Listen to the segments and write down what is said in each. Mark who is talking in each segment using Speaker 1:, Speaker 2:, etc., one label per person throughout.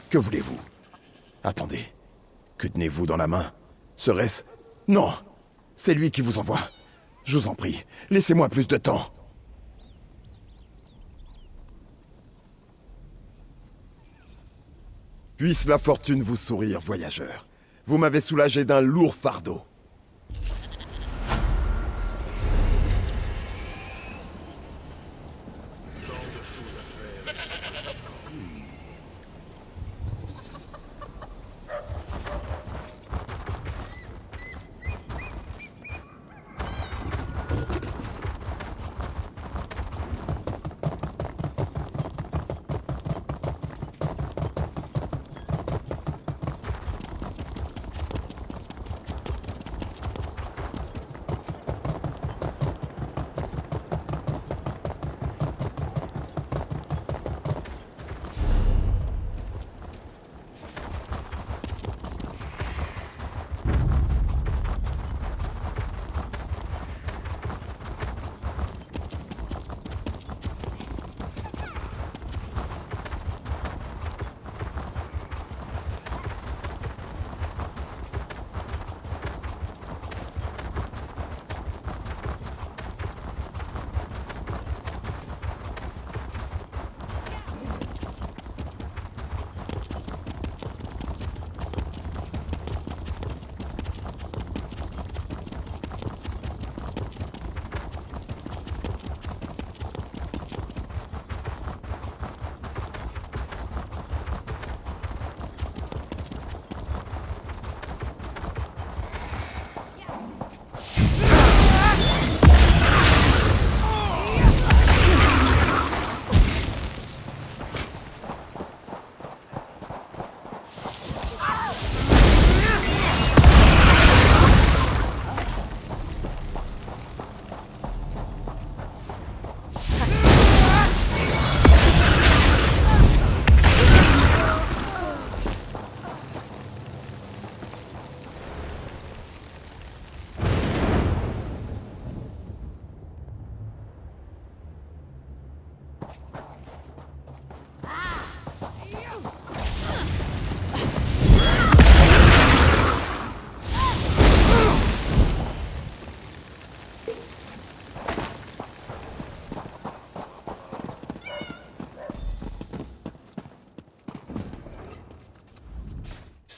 Speaker 1: Que voulez-vous? Attendez. Que tenez-vous dans la main? Serait-ce... Non! C'est lui qui vous envoie. Je vous en prie, laissez-moi plus de temps. Puisse la fortune vous sourire, voyageur. Vous m'avez soulagé d'un lourd fardeau.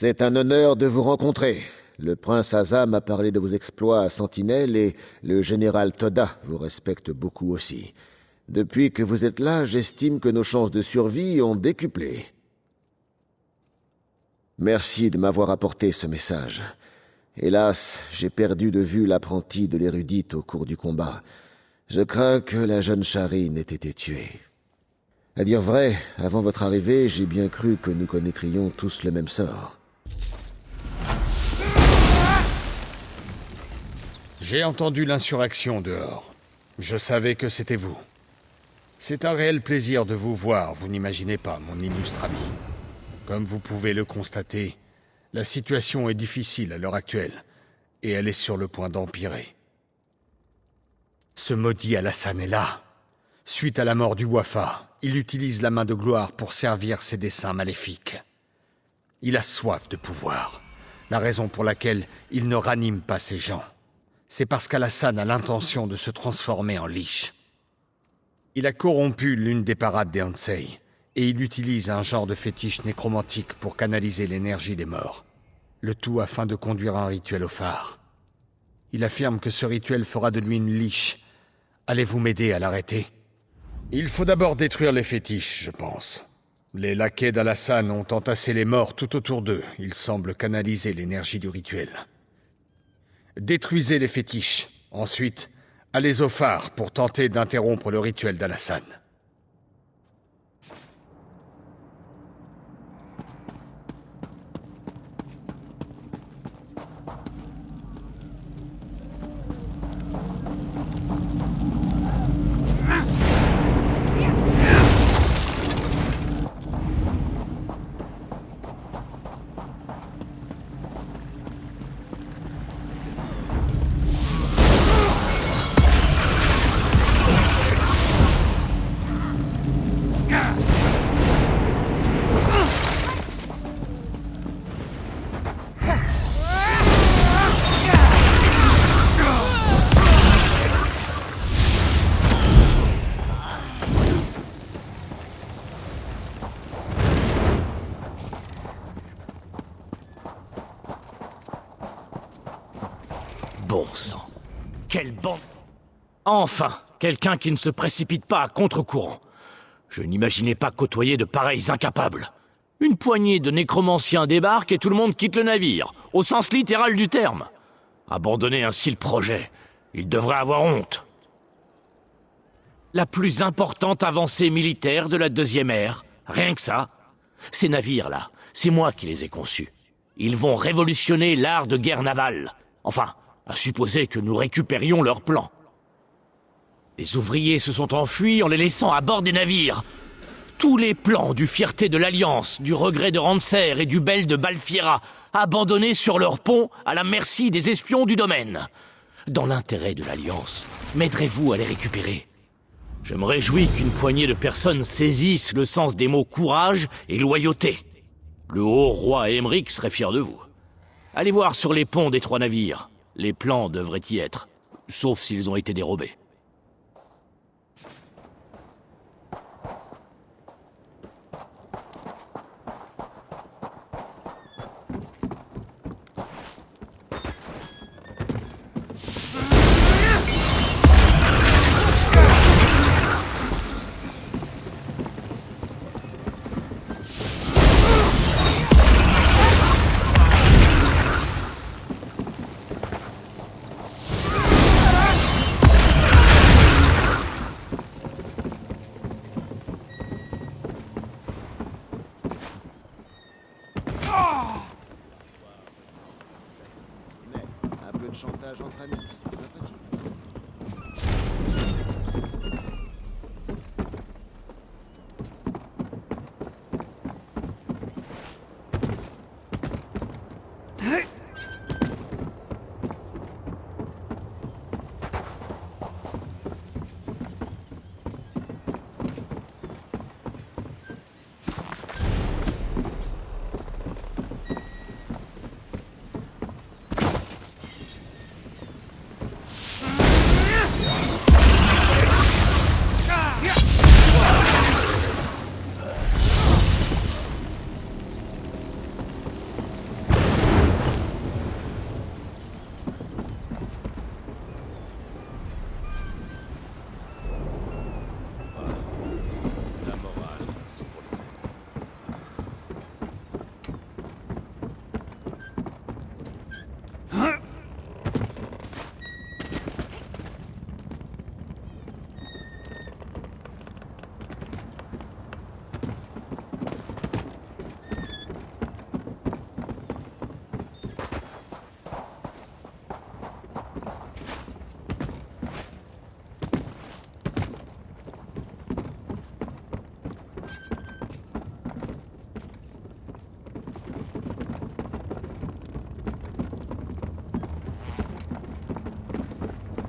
Speaker 2: C'est un honneur de vous rencontrer. Le prince Asa m'a parlé de vos exploits à Sentinelle et le général Toda vous respecte beaucoup aussi. Depuis que vous êtes là, j'estime que nos chances de survie ont décuplé. Merci de m'avoir apporté ce message. Hélas, j'ai perdu de vue l'apprenti de l'érudite au cours du combat. Je crains que la jeune Charine ait été tuée. À dire vrai, avant votre arrivée, j'ai bien cru que nous connaîtrions tous le même sort.
Speaker 3: J'ai entendu l'insurrection dehors. Je savais que c'était vous. C'est un réel plaisir de vous voir, vous n'imaginez pas, mon illustre ami. Comme vous pouvez le constater, la situation est difficile à l'heure actuelle, et elle est sur le point d'empirer. Ce maudit Al-Hassan est là. Suite à la mort du Wafa, il utilise la main de gloire pour servir ses desseins maléfiques. Il a soif de pouvoir, la raison pour laquelle il ne ranime pas ses gens. C'est parce qu'Al-Hassan a l'intention de se transformer en liche. Il a corrompu l'une des parades des Hansei, et il utilise un genre de fétiche nécromantique pour canaliser l'énergie des morts. Le tout afin de conduire un rituel au phare. Il affirme que ce rituel fera de lui une liche. Allez-vous m'aider à l'arrêter? Il faut d'abord détruire les fétiches, je pense. Les laquais d'Al-Hassan ont entassé les morts tout autour d'eux. Ils semblent canaliser l'énergie du rituel. Détruisez les fétiches. Ensuite, allez au phare pour tenter d'interrompre le rituel d'Al-Hassan.
Speaker 4: Bon sang. Quelle bande... Enfin, quelqu'un qui ne se précipite pas à contre-courant. Je n'imaginais pas côtoyer de pareils incapables. Une poignée de nécromanciens débarque et tout le monde quitte le navire, au sens littéral du terme. Abandonner ainsi le projet, il devrait avoir honte. La plus importante avancée militaire de la deuxième ère, rien que ça. Ces navires-là, c'est moi qui les ai conçus. Ils vont révolutionner l'art de guerre navale. Enfin, à supposer que nous récupérions leurs plans. Les ouvriers se sont enfuis en les laissant à bord des navires. Tous les plans du Fierté de l'Alliance, du Regret de Rancer et du Bel de Balfiera, abandonnés sur leur pont à la merci des espions du domaine. Dans l'intérêt de l'Alliance, m'aiderez-vous à les récupérer? Je me réjouis qu'une poignée de personnes saisissent le sens des mots courage et loyauté. Le haut roi Émeric serait fier de vous. Allez voir sur les ponts des 3 navires. Les plans devraient y être, sauf s'ils ont été dérobés.
Speaker 2: Un peu de chantage entre amis, c'est sympathique.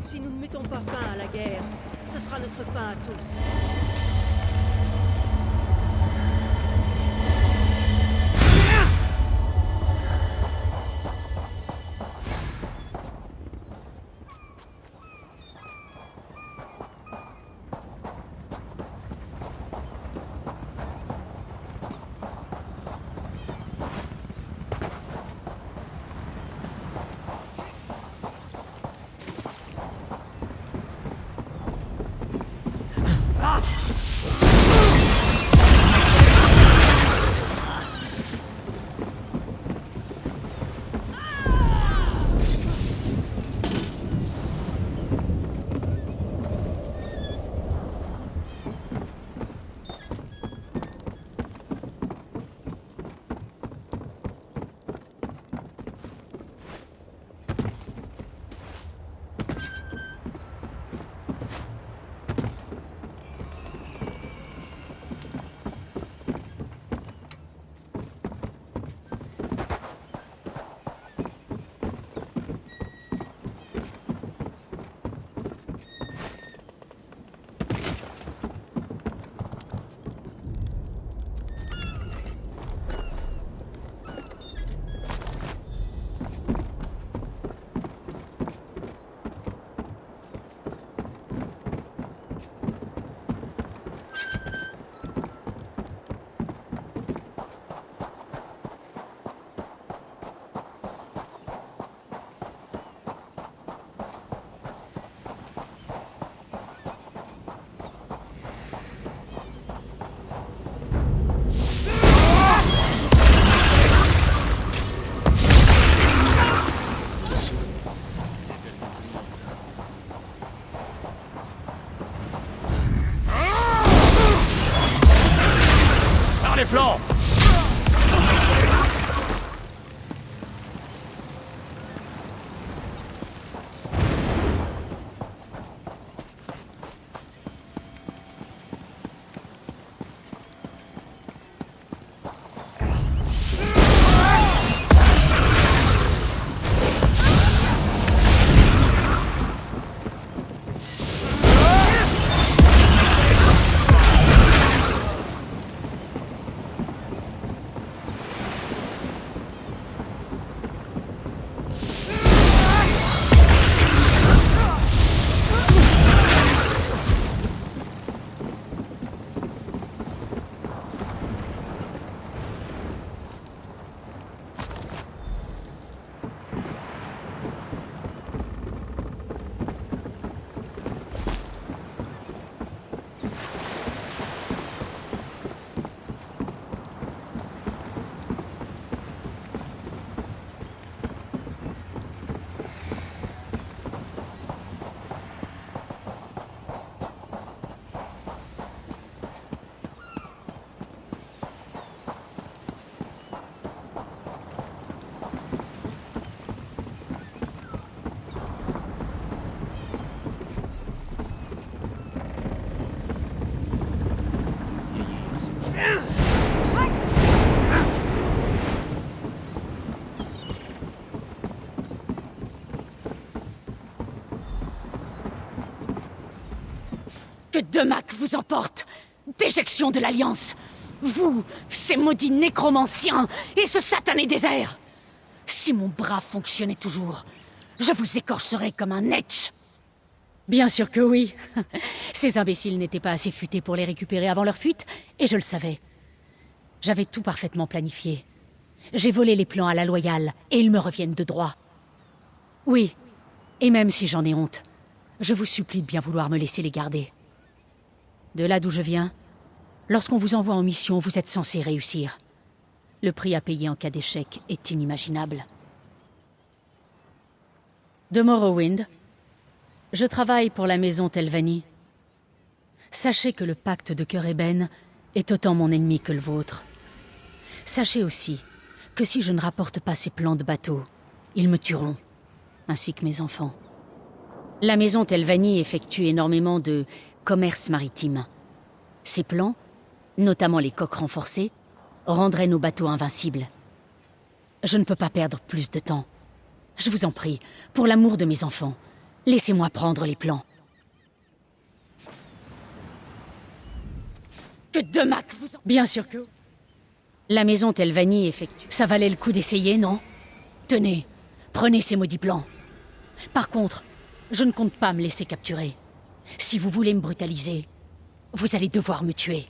Speaker 5: Si nous ne mettons pas fin à la guerre, ce sera notre fin à tous.
Speaker 6: Que Demac vous emporte! Déjection de l'Alliance! Vous, ces maudits nécromanciens, et ce satané désert! Si mon bras fonctionnait toujours, je vous écorcherais comme un etch! Bien sûr que oui. Ces imbéciles n'étaient pas assez futés pour les récupérer avant leur fuite, et je le savais. J'avais tout parfaitement planifié. J'ai volé les plans à la loyale, et ils me reviennent de droit. Oui, et même si j'en ai honte, je vous supplie de bien vouloir me laisser les garder. De là d'où je viens, lorsqu'on vous envoie en mission, vous êtes censé réussir. Le prix à payer en cas d'échec est inimaginable. De Morrowind, je travaille pour la maison Telvanni. Sachez que le pacte de Cœur Ébène est autant mon ennemi que le vôtre. Sachez aussi que si je ne rapporte pas ces plans de bateau, ils me tueront, ainsi que mes enfants. La maison Telvanni effectue énormément de commerce maritime. Ces plans, notamment les coques renforcées, rendraient nos bateaux invincibles. Je ne peux pas perdre plus de temps. Je vous en prie, pour l'amour de mes enfants, laissez-moi prendre les plans. Que Demac vous en... Bien sûr que... La maison Telvanni effectue... Ça valait le coup d'essayer, non? Tenez, prenez ces maudits plans. Par contre, je ne compte pas me laisser capturer. Si vous voulez me brutaliser, vous allez devoir me tuer.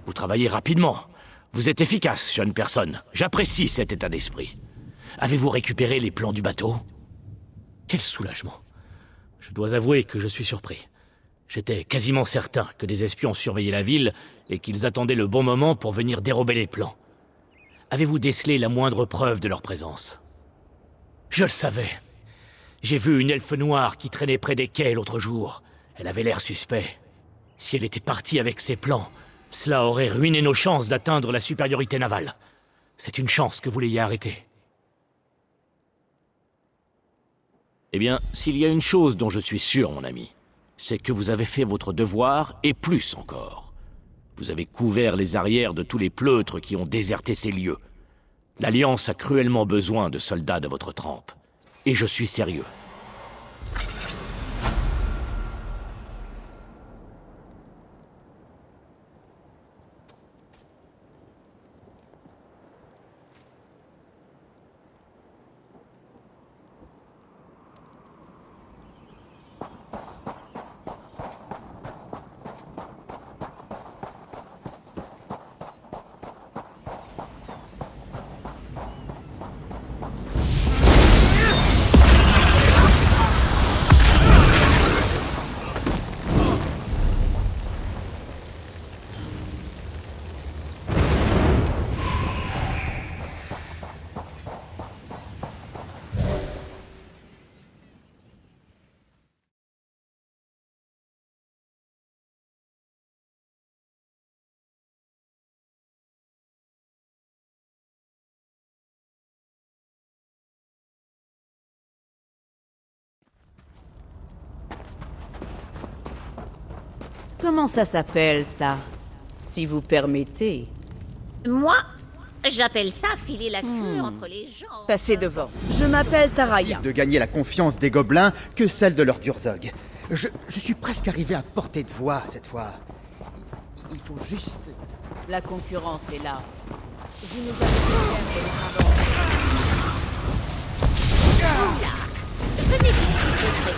Speaker 4: Vous travaillez rapidement. Vous êtes efficace, jeune personne. J'apprécie cet état d'esprit. Avez-vous récupéré les plans du bateau? Quel soulagement. Je dois avouer que je suis surpris. J'étais quasiment certain que des espions surveillaient la ville et qu'ils attendaient le bon moment pour venir dérober les plans. Avez-vous décelé la moindre preuve de leur présence? Je le savais. J'ai vu une elfe noire qui traînait près des quais l'autre jour. Elle avait l'air suspect. Si elle était partie avec ses plans, cela aurait ruiné nos chances d'atteindre la supériorité navale. C'est une chance que vous l'ayez arrêtée. Eh bien, s'il y a une chose dont je suis sûr, mon ami, c'est que vous avez fait votre devoir, et plus encore. Vous avez couvert les arrières de tous les pleutres qui ont déserté ces lieux. L'Alliance a cruellement besoin de soldats de votre trempe. Et je suis sérieux.
Speaker 7: Comment ça s'appelle, ça? Si vous permettez.
Speaker 6: Moi,
Speaker 7: J'appelle ça filer la queue entre les jambes.
Speaker 5: Passez devant. Je m'appelle Taraya.
Speaker 8: De gagner la confiance des gobelins que celle de leur Durzog. Je suis presque arrivé à portée de voix cette fois. Il faut juste...
Speaker 5: La concurrence est là. Vous nous avez
Speaker 7: Venez discuter.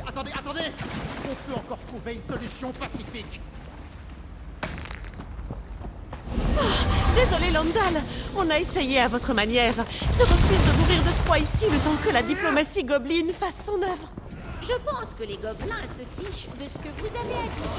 Speaker 8: Attendez. On peut encore trouver une solution pacifique.
Speaker 9: Désolé, Landal. On a essayé à votre manière. Je refuse de mourir de froid ici le temps que la diplomatie gobeline fasse son œuvre.
Speaker 7: Je pense que les gobelins se fichent de ce que vous avez à dire.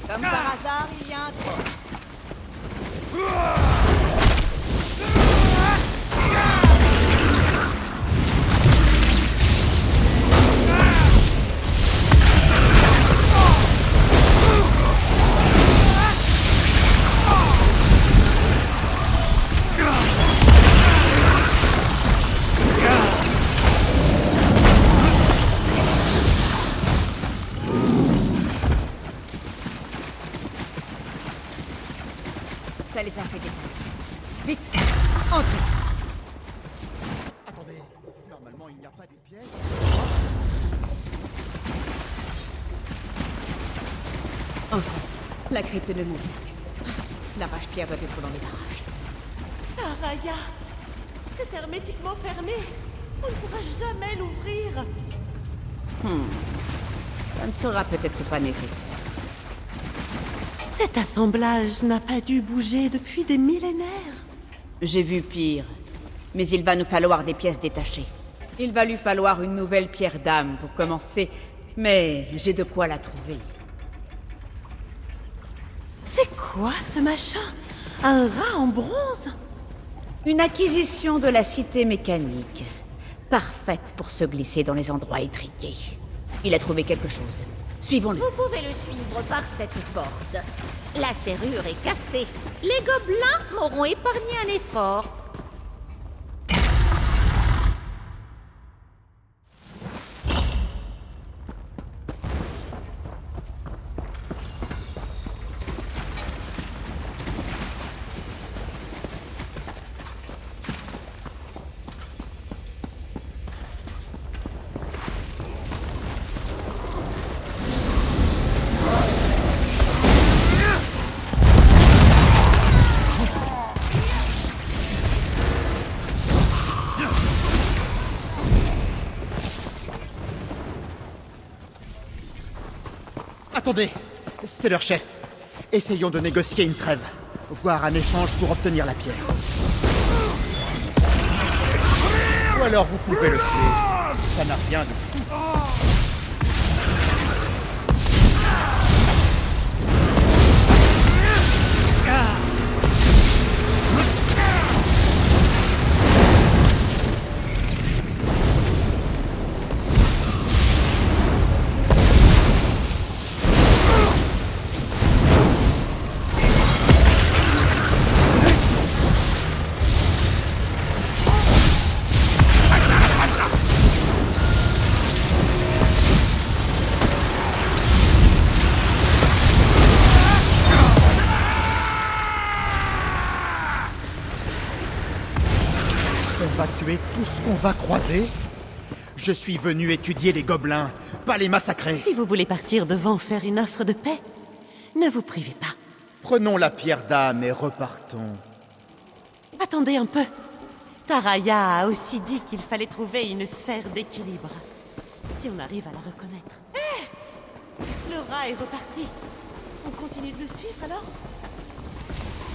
Speaker 5: Comme par hasard, il y a un trou. Ça les a fait défaire. Vite, entrez.
Speaker 8: Attendez, normalement il n'y a pas des pièges.
Speaker 5: Enfin, la crypte ne m'ouvre plus. La vache-pierre doit être dans les barrages.
Speaker 9: Taraya, c'est hermétiquement fermé. On ne pourra jamais l'ouvrir.
Speaker 5: Ça ne sera peut-être pas nécessaire.
Speaker 9: Cet assemblage n'a pas dû bouger depuis des millénaires.
Speaker 5: J'ai vu pire. Mais il va nous falloir des pièces détachées. Il va lui falloir une nouvelle pierre d'âme pour commencer. Mais j'ai de quoi la trouver.
Speaker 9: C'est quoi ce machin? Un rat en bronze?
Speaker 5: Une acquisition de la cité mécanique. Parfaite pour se glisser dans les endroits étriqués. Il a trouvé quelque chose. Suivons-le.
Speaker 7: Vous pouvez le suivre par cette porte. La serrure est cassée. Les gobelins m'auront épargné un effort.
Speaker 8: Attendez, c'est leur chef. Essayons de négocier une trêve, voire un échange pour obtenir la pierre. Ou alors vous pouvez le tuer. Ça n'a rien de fou. va tuer tout ce qu'on va croiser? Je suis venu étudier les gobelins, pas les massacrer.
Speaker 9: Si vous voulez partir devant faire une offre de paix, ne vous privez pas.
Speaker 8: Prenons la pierre d'âme et repartons.
Speaker 9: Attendez un peu. Taraya a aussi dit qu'il fallait trouver une sphère d'équilibre. Si on arrive à la reconnaître. Hé! Le rat est reparti. On continue de le suivre alors?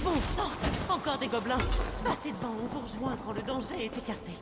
Speaker 9: Bon sang! Encore des gobelins! Passez devant, on vous rejoint quand le danger est écarté.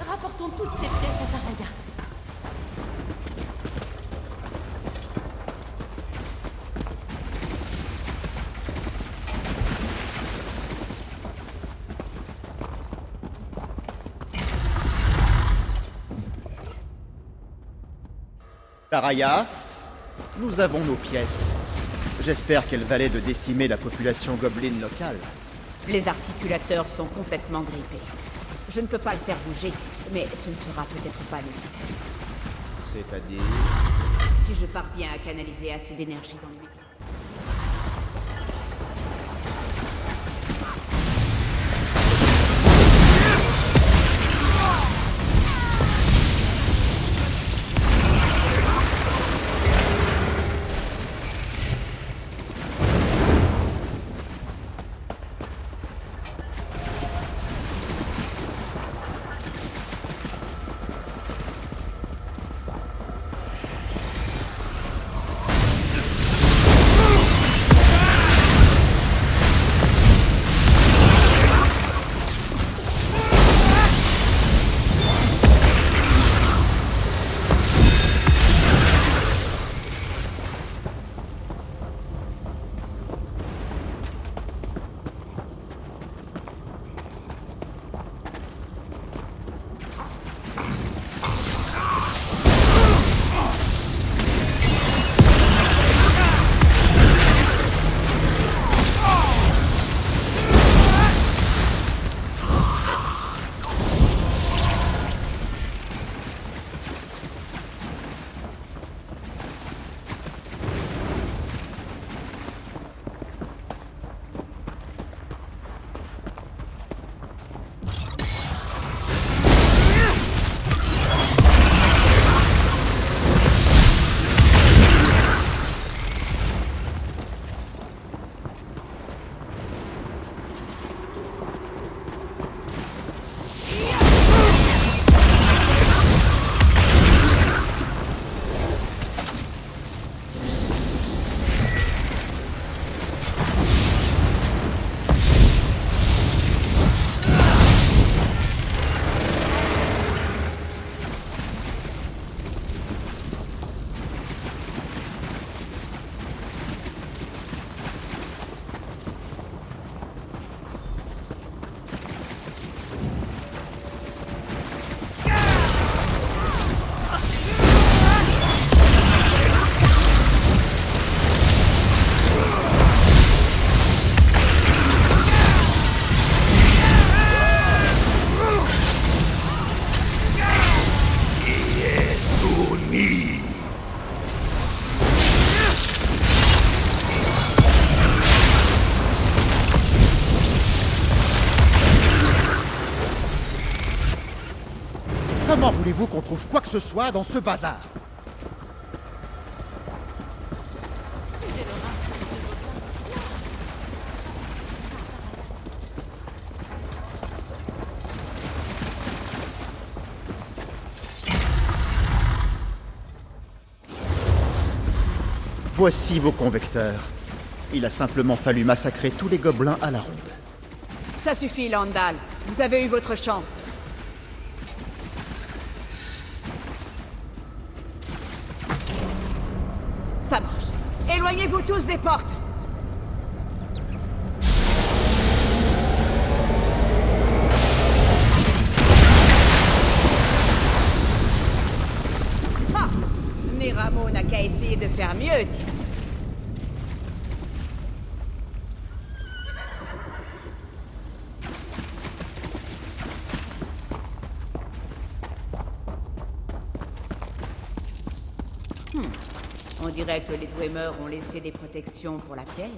Speaker 9: Rapportons toutes ces pièces à Taraya.
Speaker 8: Taraya, nous avons nos pièces. J'espère qu'elles valaient de décimer la population gobeline locale.
Speaker 5: Les articulateurs sont complètement grippés. Je ne peux pas le faire bouger, mais ce ne sera peut-être pas nécessaire.
Speaker 8: C'est-à-dire...
Speaker 5: Si je parviens à canaliser assez d'énergie dans les mécaniques.
Speaker 8: Comment voulez-vous qu'on trouve quoi que ce soit dans ce bazar? Voici vos convecteurs. Il a simplement fallu massacrer tous les gobelins à la ronde.
Speaker 5: Ça suffit, Landal. Vous avez eu votre chance. Ça marche. Éloignez-vous tous des portes. Ah! Neramo n'a qu'à essayer de faire mieux, tiens. On dirait que les Dwemer ont laissé des protections pour la pierre.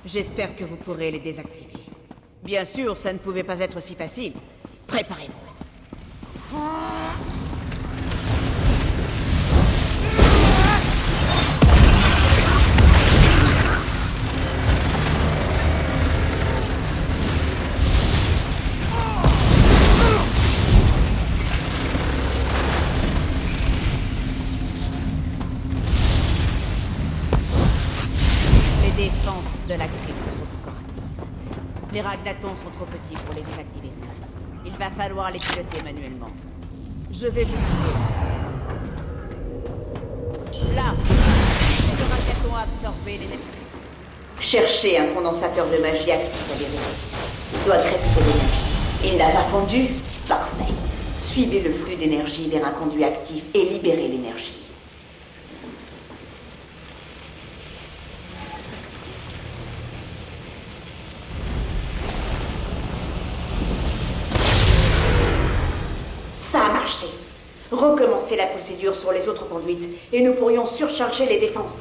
Speaker 5: J'espère que vous pourrez les désactiver. Bien sûr, ça ne pouvait pas être si facile. Préparez-vous. Les défenses de la crypte sont encore actives. Les ragnatons sont trop petits pour les désactiver seuls. Il va falloir les piloter manuellement. Je vais vous guider. Là, le ragnaton a absorbé l'énergie. Cherchez un condensateur de magie actif à déverrouiller. Il doit crépiter l'énergie. Il n'a pas fondu? Parfait. Suivez le flux d'énergie vers un conduit actif et libérez l'énergie. Ça a marché. Recommencez la procédure sur les autres conduites et nous pourrions surcharger les défenses.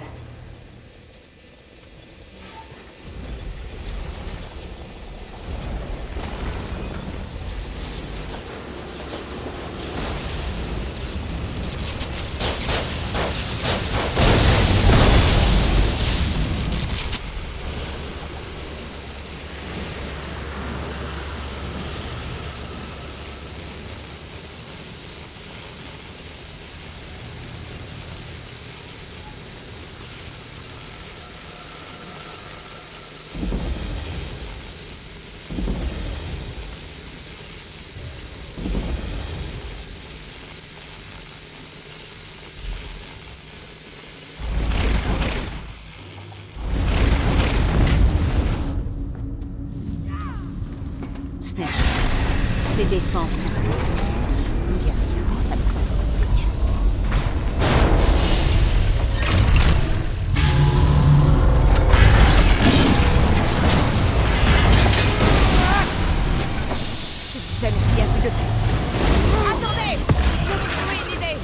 Speaker 5: Snake, les défenses sont... Bien sûr, pas que ça se complique. Ça me dit un peu de plus. Attendez! Je vais trouver une idée!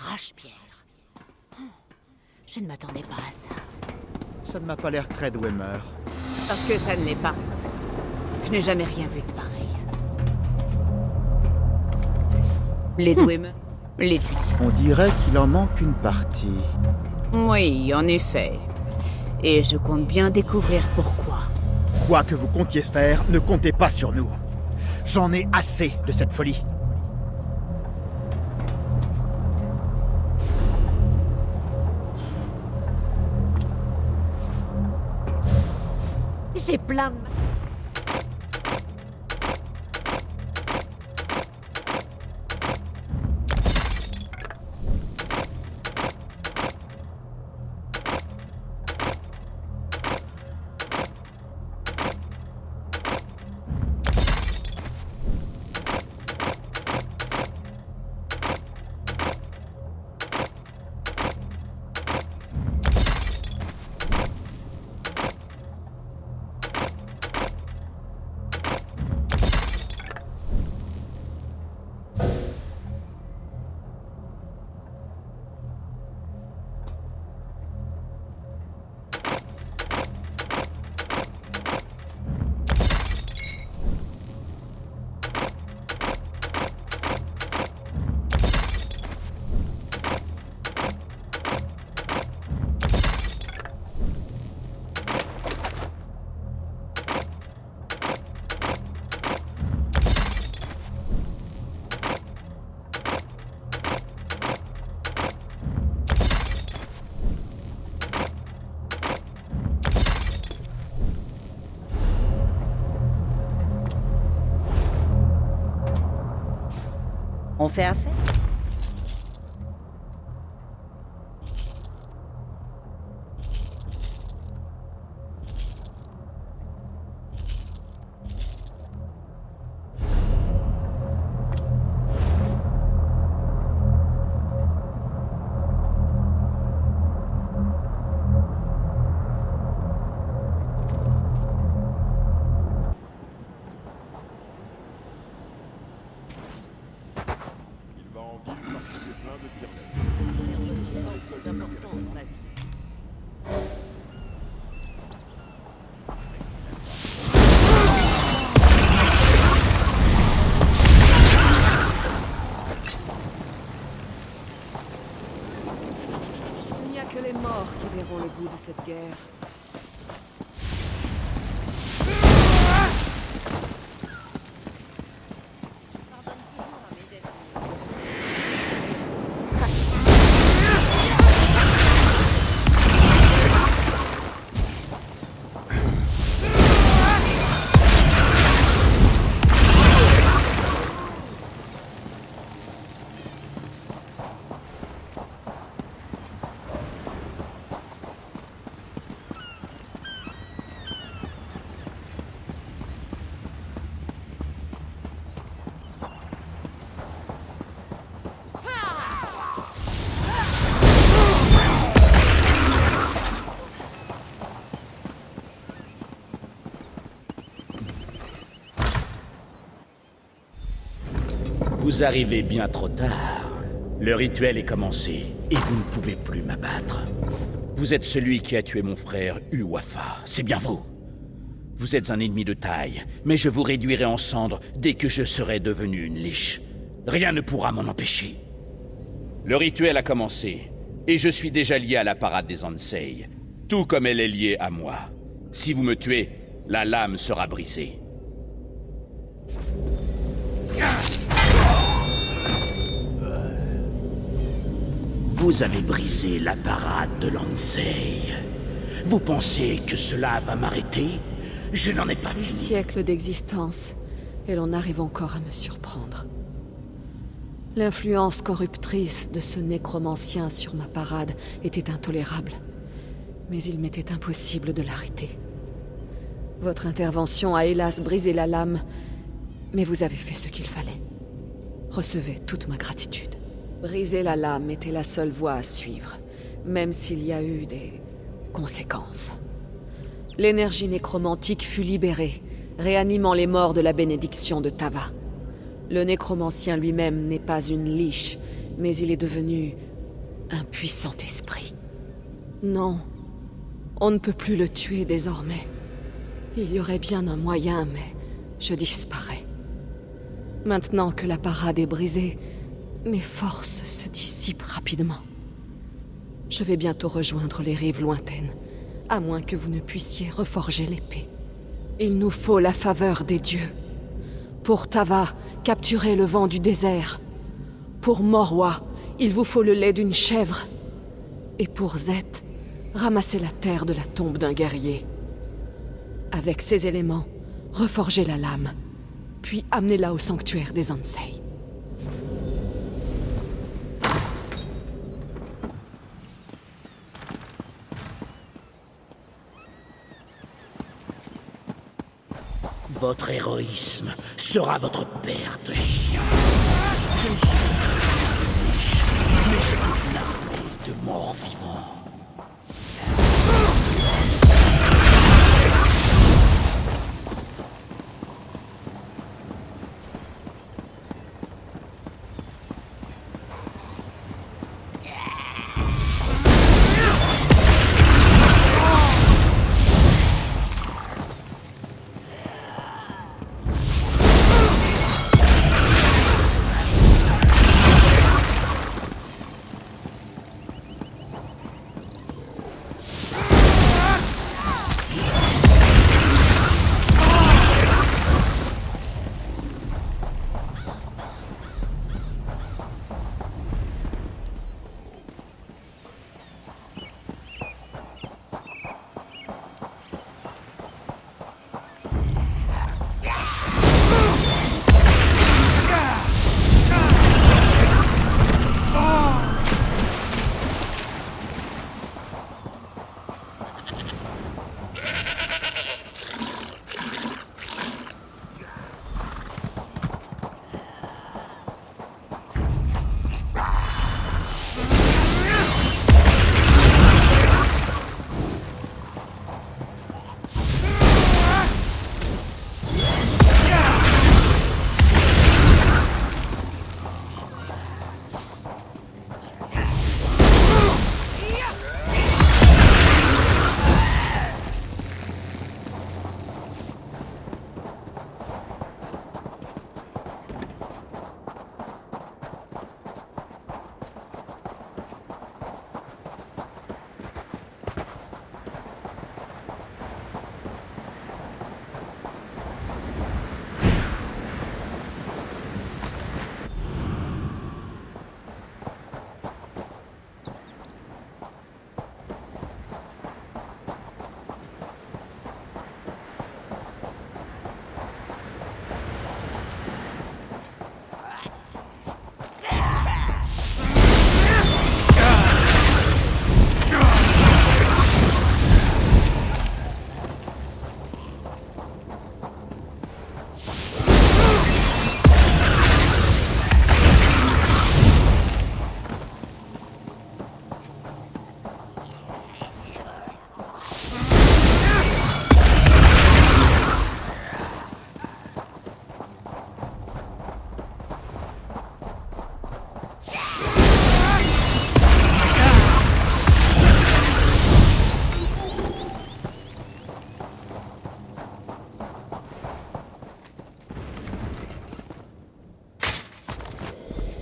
Speaker 7: arrache-pierre. Je ne m'attendais pas à ça.
Speaker 8: Ça ne m'a pas l'air très Dwemer.
Speaker 5: Parce que ça ne l'est pas. Je n'ai jamais rien vu de pareil. Les Dwemer, les...
Speaker 8: On dirait qu'il en manque une partie.
Speaker 5: Oui, en effet. Et je compte bien découvrir pourquoi.
Speaker 8: Quoi que vous comptiez faire, ne comptez pas sur nous. J'en ai assez de cette folie.
Speaker 7: J'ai plein de...
Speaker 5: On fait affaire?
Speaker 10: Il n'y a que les morts qui verront le goût de cette guerre.
Speaker 4: Vous arrivez bien trop tard. Le rituel est commencé, et vous ne pouvez plus m'abattre. Vous êtes celui qui a tué mon frère Uwafa, c'est bien vous. Vous êtes un ennemi de taille, mais je vous réduirai en cendres dès que je serai devenu une liche. Rien ne pourra m'en empêcher. Le rituel a commencé, et je suis déjà lié à la parade des Ansei, tout comme elle est liée à moi. Si vous me tuez, la lame sera brisée. Vous avez brisé la parade de l'Ansei. Vous pensez que cela va m'arrêter? Je n'en ai pas
Speaker 10: Des
Speaker 4: fini.
Speaker 10: siècles d'existence, et l'on arrive encore à me surprendre. L'influence corruptrice de ce nécromancien sur ma parade était intolérable, mais il m'était impossible de l'arrêter. Votre intervention a hélas brisé la lame, mais vous avez fait ce qu'il fallait. Recevez toute ma gratitude. Briser la lame était la seule voie à suivre, même s'il y a eu des conséquences. L'énergie nécromantique fut libérée, réanimant les morts de la bénédiction de Tava. Le nécromancien lui-même n'est pas une liche, mais il est devenu Un puissant esprit. Non, on ne peut plus le tuer désormais. Il y aurait bien un moyen, mais je disparais. Maintenant que la parade est brisée, mes forces se dissipent rapidement. Je vais bientôt rejoindre les rives lointaines, à moins que vous ne puissiez reforger l'épée. Il nous faut la faveur des dieux. Pour Tava, capturer le vent du désert. Pour Morwa, il vous faut le lait d'une chèvre. Et pour Zet, ramasser la terre de la tombe d'un guerrier. Avec ces éléments, reforgez la lame, puis amenez-la au sanctuaire des Ansei.
Speaker 4: Votre héroïsme sera votre perte, chien. Mais j'ai toute une armée de morts vivants.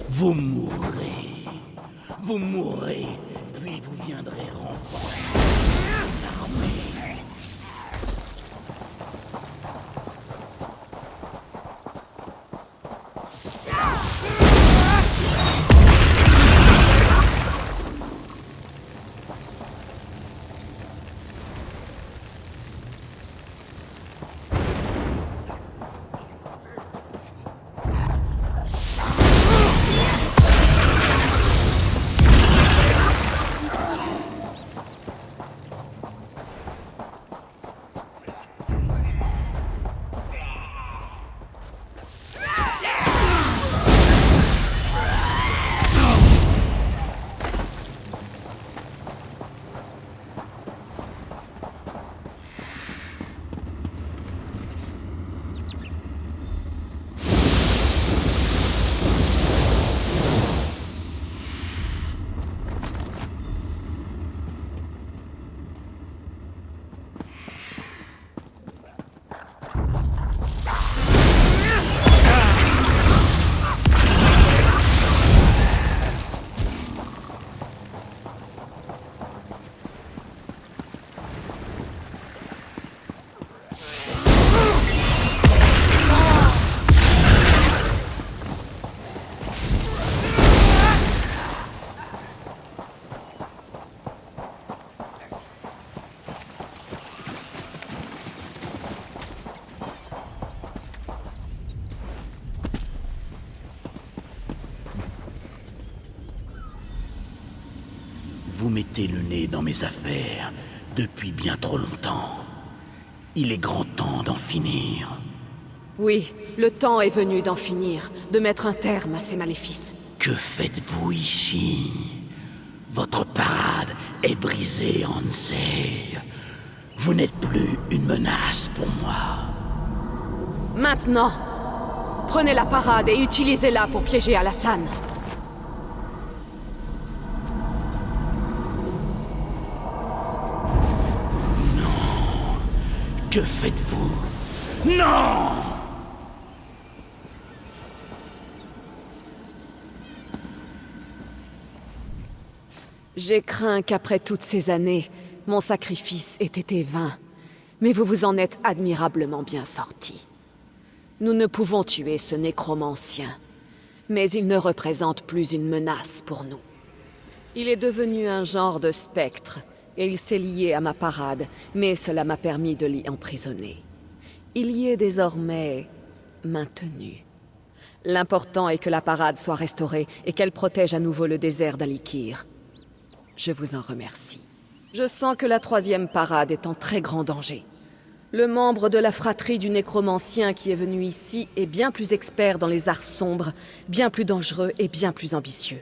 Speaker 4: Vous mourrez. Vous mourrez, puis vous viendrez renforcer mon armée.
Speaker 11: Vous mettez le nez dans mes affaires depuis bien trop longtemps. Il est grand temps d'en finir.
Speaker 10: Oui, le temps est venu d'en finir, de mettre un terme à ces maléfices.
Speaker 11: Que faites-vous ici? Votre parade est brisée, Ansei. Vous n'êtes plus une menace pour moi.
Speaker 10: Maintenant, prenez la parade et utilisez-la pour piéger Alassane.
Speaker 11: Non. Que faites-vous? Non!
Speaker 10: J'ai craint qu'après toutes ces années, mon sacrifice ait été vain. Mais vous vous en êtes admirablement bien sortis. Nous ne pouvons tuer ce nécromancien, mais il ne représente plus une menace pour nous. Il est devenu un genre de spectre, et il s'est lié à ma parade, mais cela m'a permis de l'y emprisonner. Il y est désormais maintenu. L'important est que la parade soit restaurée et qu'elle protège à nouveau le désert d'Alikir. Je vous en remercie. Je sens que la 3e parade est en très grand danger. Le membre de la fratrie du nécromancien qui est venu ici est bien plus expert dans les arts sombres, bien plus dangereux et bien plus ambitieux.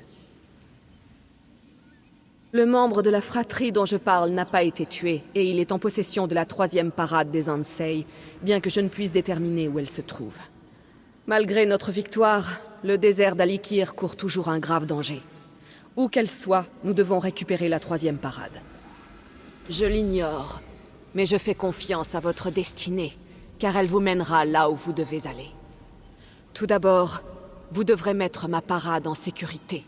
Speaker 10: Le membre de la fratrie dont je parle n'a pas été tué, et il est en possession de la 3e parade des Ansei, bien que je ne puisse déterminer où elle se trouve. Malgré notre victoire, le désert d'Alikir court toujours un grave danger. Où qu'elle soit, nous devons récupérer la 3e parade. Je l'ignore, mais je fais confiance à votre destinée, car elle vous mènera là où vous devez aller. Tout d'abord, vous devrez mettre ma parade en sécurité.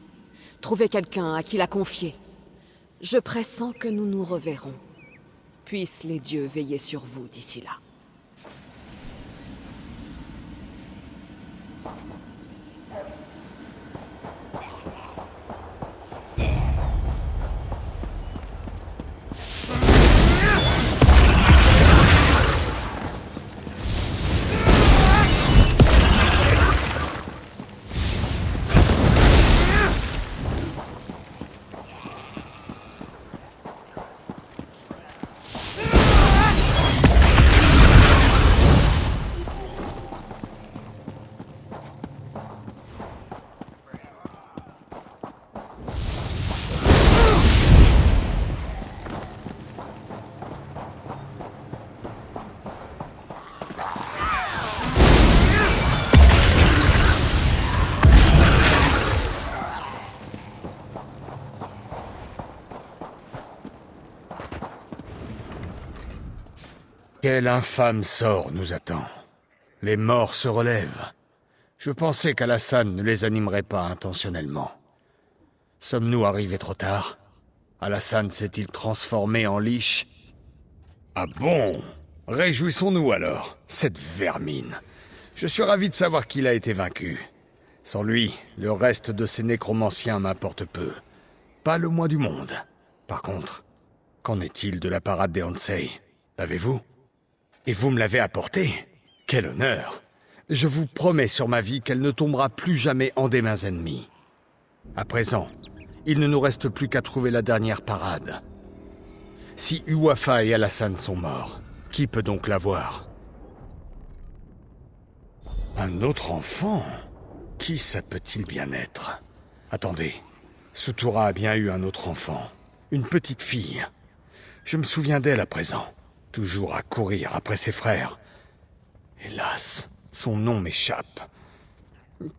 Speaker 10: Trouver quelqu'un à qui la confier. Je pressens que nous nous reverrons. Puissent les dieux veiller sur vous d'ici là.
Speaker 3: Quel infâme sort nous attend. Les morts se relèvent. Je pensais qu'Alassane ne les animerait pas intentionnellement. Sommes-nous arrivés trop tard? Alassane s'est-il transformé en liche? Ah bon? Réjouissons-nous alors, cette vermine. Je suis ravi de savoir qu'il a été vaincu. Sans lui, le reste de ces nécromanciens m'importe peu. Pas le moins du monde. Par contre, qu'en est-il de la parade des Ansei? L'avez-vous? Et vous me l'avez apportée? Quel honneur! Je vous promets sur ma vie qu'elle ne tombera plus jamais en des mains ennemies. À présent, il ne nous reste plus qu'à trouver la dernière parade. Si Uwafa et Alassane sont morts, qui peut donc l'avoir? Un autre enfant? Qui ça peut-il bien être? Attendez, Sutura a bien eu un autre enfant. Une petite fille. Je me souviens d'elle à présent. Toujours à courir après ses frères. Hélas, son nom m'échappe.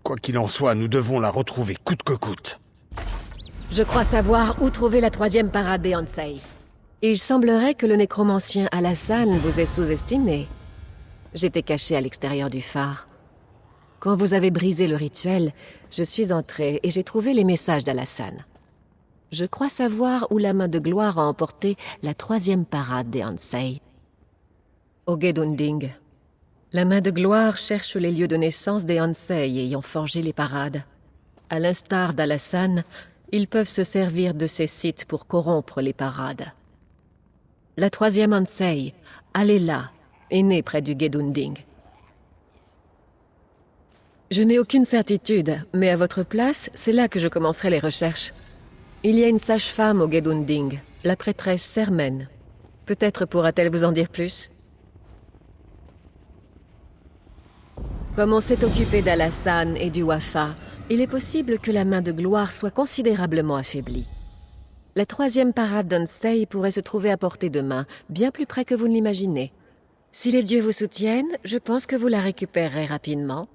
Speaker 3: Quoi qu'il en soit, nous devons la retrouver coûte que coûte.
Speaker 12: Je crois savoir où trouver la 3e parade des Ansei. Il semblerait que le nécromancien Alassane vous ait sous-estimé. J'étais caché à l'extérieur du phare. Quand vous avez brisé le rituel, je suis entré et j'ai trouvé les messages d'Alassane. Je crois savoir où la main de gloire a emporté la 3e parade des Ansei. Au Gedunding. La main de gloire cherche les lieux de naissance des Ansei ayant forgé les parades. À l'instar d'Alassane, ils peuvent se servir de ces sites pour corrompre les parades. La 3e Ansei, Alela, est née près du Gedunding. Je n'ai aucune certitude, mais à votre place, c'est là que je commencerai les recherches. Il y a une sage-femme au Gedunding, la prêtresse Sermen. Peut-être pourra-t-elle vous en dire plus? Comme on s'est occupé d'Alassan et du Wafa, il est possible que la main de gloire soit considérablement affaiblie. La 3e parade d'Onsei pourrait se trouver à portée de main, bien plus près que vous ne l'imaginez. Si les dieux vous soutiennent, je pense que vous la récupérerez rapidement.